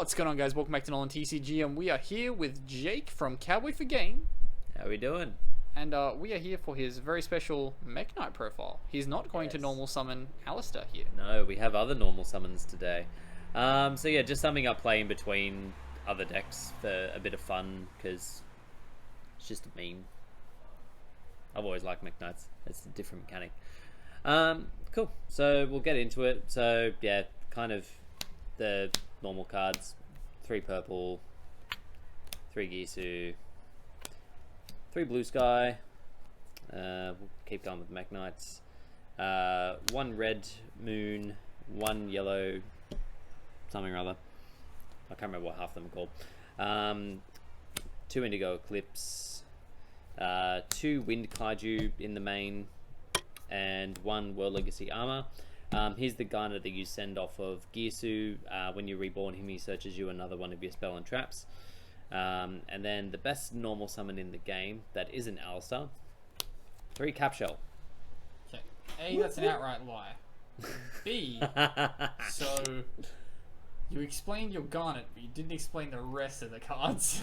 What's going on, guys? Welcome back to NolanTCG, and we are here with Jake from Cowboy for Game. How we doing? And we are here for his very special Mekk-Knight profile. He's not going to normal summon Alistair here. No, we have other normal summons today. So yeah, just something I play in between other decks for a bit of fun, because it's just a meme. I've always liked Mekk-Knights. It's a different mechanic. Cool. So we'll get into it. So yeah, kind of the normal cards. 3 purple, 3 Gisu, 3 blue sky. We'll keep going with Mekk-Knights. 1 red moon, 1 yellow something or other. I can't remember what half of them are called. 2 indigo eclipse, 2 wind kaiju in the main, and 1 world legacy armor. Here's the Garner that you send off of Gisu. When you reborn him, he searches you another one of your spell and traps. And then the best normal summon in the game that isn't Alistair, 3 Capshell. Okay. A, that's an outright lie. B, so you explained your Garnet, but you didn't explain the rest of the cards.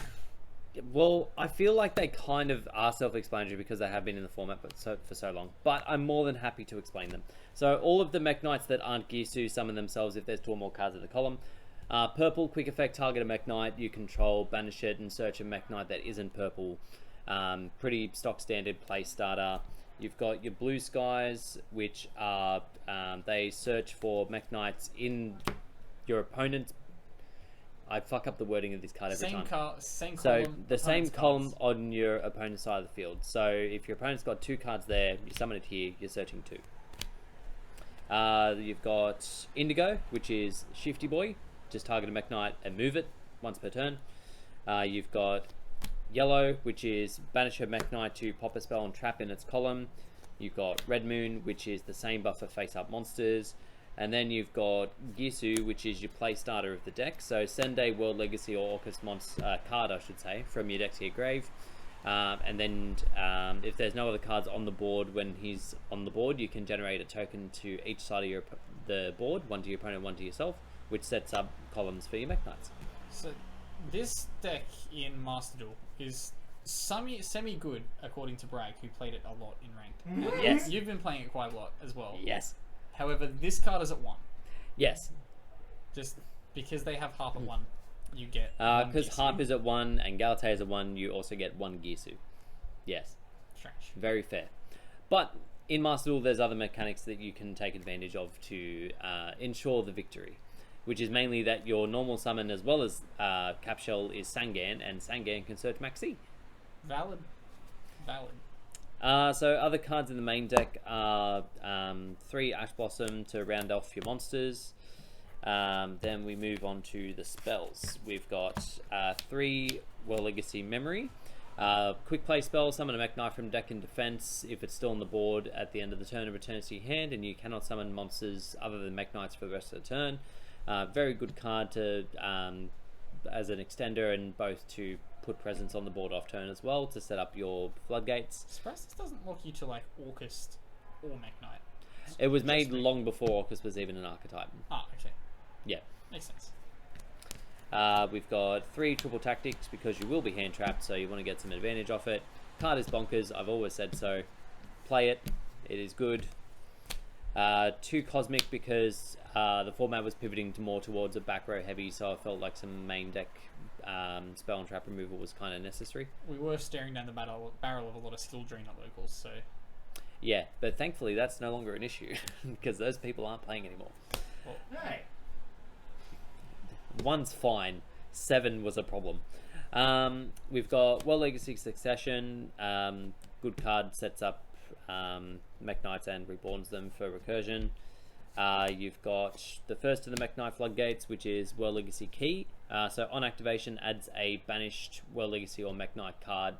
Well, I feel like they kind of are self-explanatory because they have been in the format for so long. But I'm more than happy to explain them. So all of the Mekk-Knights that aren't Gisu summon themselves if there's 2 or more cards in the column. Purple, quick effect, target a Mekk-Knight. You control, banish it, and search a Mekk-Knight that isn't purple. Pretty stock standard play starter. You've got your blue skies, which are they search for Mekk-Knights in your opponent's. I fuck up the wording of this card every time. Same column. So the same column on your opponent's side of the field. So if your opponent's got 2 cards there, you summon it here, you're searching 2. You've got Indigo, which is Shifty Boy. Just target a Mekk-Knight and move it once per turn. You've got Yellow, which is banish a Mekk-Knight to pop a spell and trap in its column. You've got Red Moon, which is the same buff for face-up monsters. And then you've got Gisu, which is your play starter of the deck. So send a World Legacy or Orcus card, I should say, from your deck to your grave. And then if there's no other cards on the board when he's on the board, you can generate a token to each side of the board, 1 to your opponent, 1 to yourself, which sets up columns for your Mekk-Knights. So this deck in Master Duel is semi-good, according to Bragg, who played it a lot in Ranked. Yes. You've been playing it quite a lot as well. Yes. However, this card is at 1. Yes. Just because they have Harp at 1, you get because Harp is at 1 and Galatea is at 1, you also get 1 Gisu. Yes. Strange. Very fair. But in Master Duel, there's other mechanics that you can take advantage of to ensure the victory, which is mainly that your normal summon as well as Capshell is Sangan, and Sangan can search Maxi. Valid. So other cards in the main deck are 3 Ash Blossom to round off your monsters. Then we move on to the spells. We've got 3 World Legacy Memory. Quick play spell, summon a Mekk-Knight from deck in defense. If it's still on the board at the end of the turn, it returns to your hand, and you cannot summon monsters other than Mekk-Knights for the rest of the turn. Very good card to as an extender, and both to put presence on the board off turn as well to set up your floodgates. Surprised this doesn't lock you to like Orcus or Mekk-Knight. It was made long before Orcus was even an archetype. Ah, okay. Yeah. Makes sense. We've got 3 triple tactics because you will be hand trapped, so you want to get some advantage off it. Card is bonkers, I've always said so. Play it, it is good. 2 cosmic because the format was pivoting more towards a back row heavy, so I felt like some main deck spell and trap removal was kind of necessary. We were staring down the barrel of a lot of skill drain at locals, so yeah, but thankfully that's no longer an issue because those people aren't playing anymore. well, Hey. 1's fine, 7 was a problem. We've got World Legacy Succession. Good card, sets up Mekk-Knights and reborns them for recursion. You've got the first of the Mekk-Knight floodgates, which is World Legacy Key. So on activation, adds a banished World Legacy or Mekk-Knight card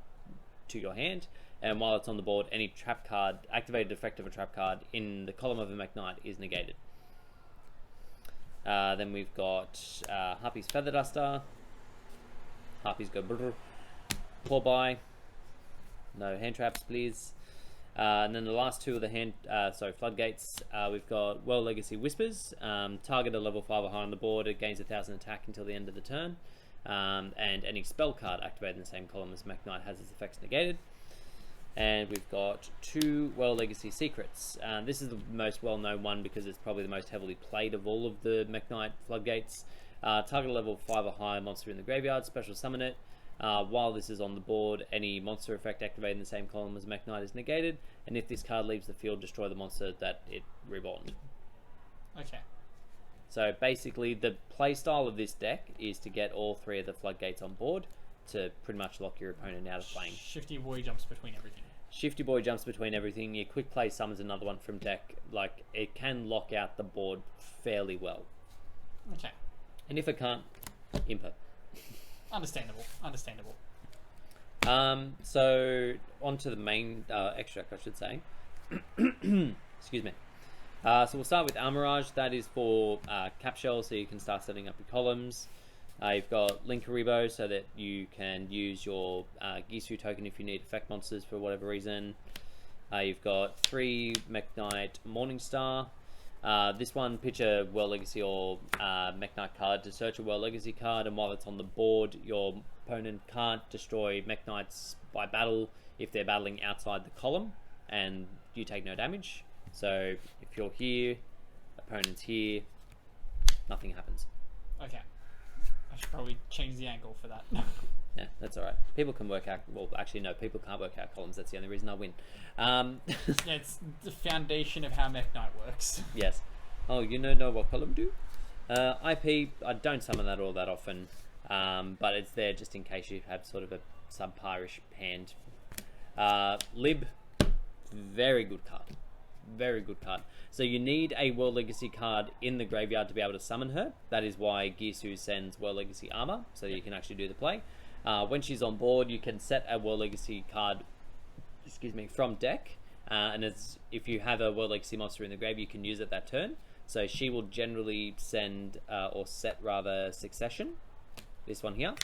to your hand, and while it's on the board, any trap card, activated effect of a trap card in the column of a Mekk-Knight is negated. Then we've got Harpy's Feather Duster. Harpies go brrr. Pour by. No hand traps, please. And then the last two of the floodgates. We've got World Legacy Whispers. Target a level 5 or higher on the board. It gains 1,000 attack until the end of the turn. And any spell card activated in the same column as Mekk-Knight has its effects negated. And we've got 2 World Legacy Secrets. This is the most well-known one because it's probably the most heavily played of all of the Mekk-Knight floodgates. Target a level 5 or higher monster in the graveyard. Special summon it. While this is on the board, any monster effect activated in the same column as Mekk-Knight is negated, and if this card leaves the field, destroy the monster that it reborn. Okay. So basically, the playstyle of this deck is to get all 3 of the floodgates on board to pretty much lock your opponent out of playing. Shifty Boy jumps between everything. Shifty Boy jumps between everything. Your quick play summons another one from deck. Like, it can lock out the board fairly well. Okay. And if it can't, imp it. Understandable. So on to the main extract, I should say. Excuse me. So we'll start with Armorage. That is for cap shell, so you can start setting up your columns. You've got Linkaribo, so that you can use your Gisu token if you need effect monsters for whatever reason. You've got 3 Mekk-Knight Morningstar. This one, pitch a World Legacy or Mekk-Knight card to search a World Legacy card, and while it's on the board, your opponent can't destroy Mekk-Knights by battle if they're battling outside the column, and you take no damage. So if you're here, opponent's here, nothing happens. Okay. I should probably change the angle for that. Yeah, that's alright. People can work out... Well, actually, no, people can't work out columns. That's the only reason I win. Yeah, it's the foundation of how Mekk-Knight works. Yes. Oh, you know what column do? IP, I don't summon that all that often. But it's there just in case you have sort of a subparish hand. Lib, very good card. Very good card. So you need a World Legacy card in the graveyard to be able to summon her. That is why Gisu sends World Legacy Armor, so you can actually do the play. When she's on board, you can set a World Legacy card, from deck, and if you have a World Legacy monster in the grave, you can use it that turn. So she will generally send, or set rather, Succession, this one here,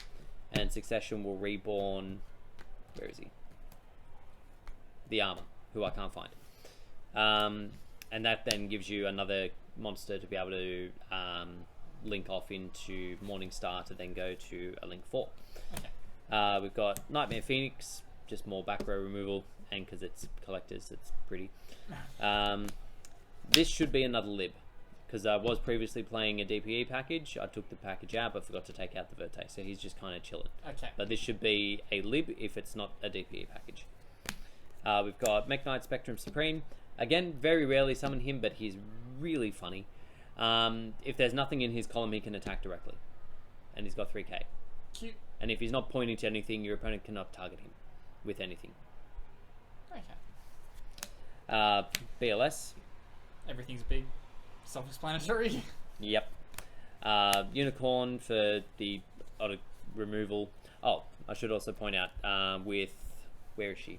and Succession will reborn, where is he? The Armor, who I can't find. And that then gives you another monster to be able to link off into Morningstar to then go to a link 4. Okay. We've got Nightmare Phoenix, just more back row removal, and because it's collectors, it's pretty. This should be another lib, because I was previously playing a DPE package. I took the package out, but forgot to take out the Verte, so he's just kind of chilling. Okay. But this should be a lib if it's not a DPE package. We've got Mekk-Knight Spectrum Supreme. Again, very rarely summon him, but he's really funny. If there's nothing in his column, he can attack directly. And he's got 3k. Cute. And if he's not pointing to anything, your opponent cannot target him with anything. Okay. BLS. Everything's big. Self-explanatory. Yep. Unicorn for the auto removal. Oh, I should also point out with... Where is she?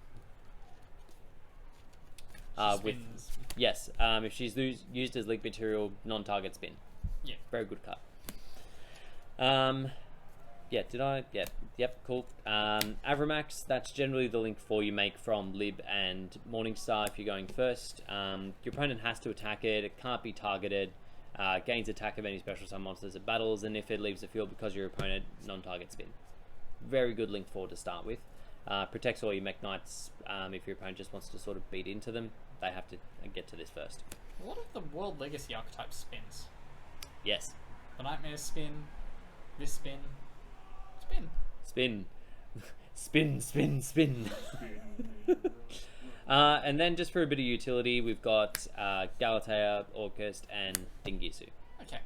Yes, if she's used as link material, non-target spin. Yeah. Very good card. Yeah, did I? Yeah, yep, cool. Avramax, that's generally the link 4 you make from Lib and Morningstar if you're going first. Your opponent has to attack it, it can't be targeted, gains attack of any special summon monsters it battles, and if it leaves the field because your opponent, non-target spin. Very good link 4 to start with. Protects all your Mekk-Knights. If your opponent just wants to sort of beat into them, they have to get to this first. A lot of the World Legacy archetype spins. Yes. The Nightmare spin, this spin, spin, spin. And then just for a bit of utility, we've got Galatea, Orcust, and Dingisu. Okay.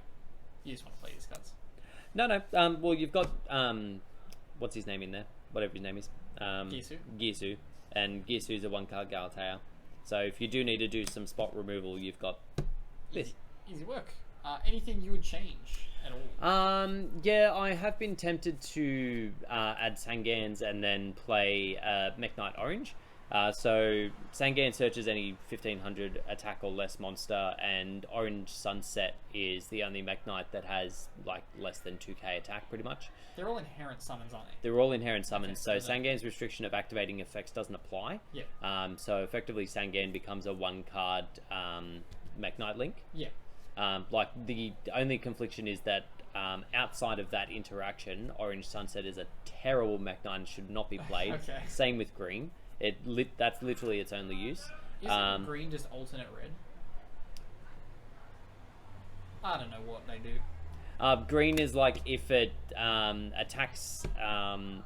You just want to play these cards. No. Well, you've got what's his name in there? Whatever his name is. Gisu. And Gisu's a 1-card Galatea. So if you do need to do some spot removal, you've got this. Easy work. Anything you would change at all? Yeah, I have been tempted to add Sangans and then play Mekk-Knight Orange. So Sangan searches any 1500 attack or less monster, and Orange Sunset is the only Mekk-Knight that has like less than 2k attack, pretty much. They're all inherent summons, aren't they? They're all inherent summons, Okay, so so Sangan's restriction of activating effects doesn't apply. Yeah. So effectively, Sangan becomes a one-card Mekk-Knight link. Yeah. Like the only confliction is that outside of that interaction, Orange Sunset is a terrible Mekk-Knight and should not be played. Okay. Same with Green. That's literally its only use. Isn't green just alternate red? I don't know what they do. Green is like if it attacks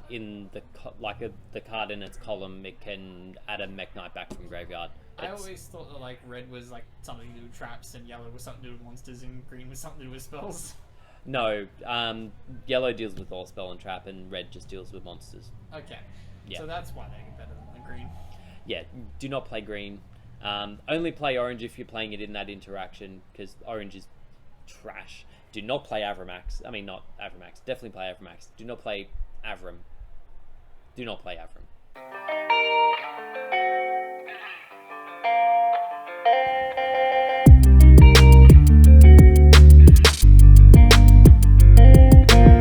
in the card in its column, it can add a Mekk-Knight back from graveyard. I always thought that like red was like something to do with traps, and yellow was something to do with monsters, and green was something to do with spells. No, yellow deals with all spell and trap, and red just deals with monsters. Okay. Yeah. So that's why they're better than the green. Yeah, do not play green. Only play orange if you're playing it in that interaction, because orange is trash. Do not play Avramax. I mean, not Avramax. Definitely play Avramax. Do not play Avram. Do not play Avram.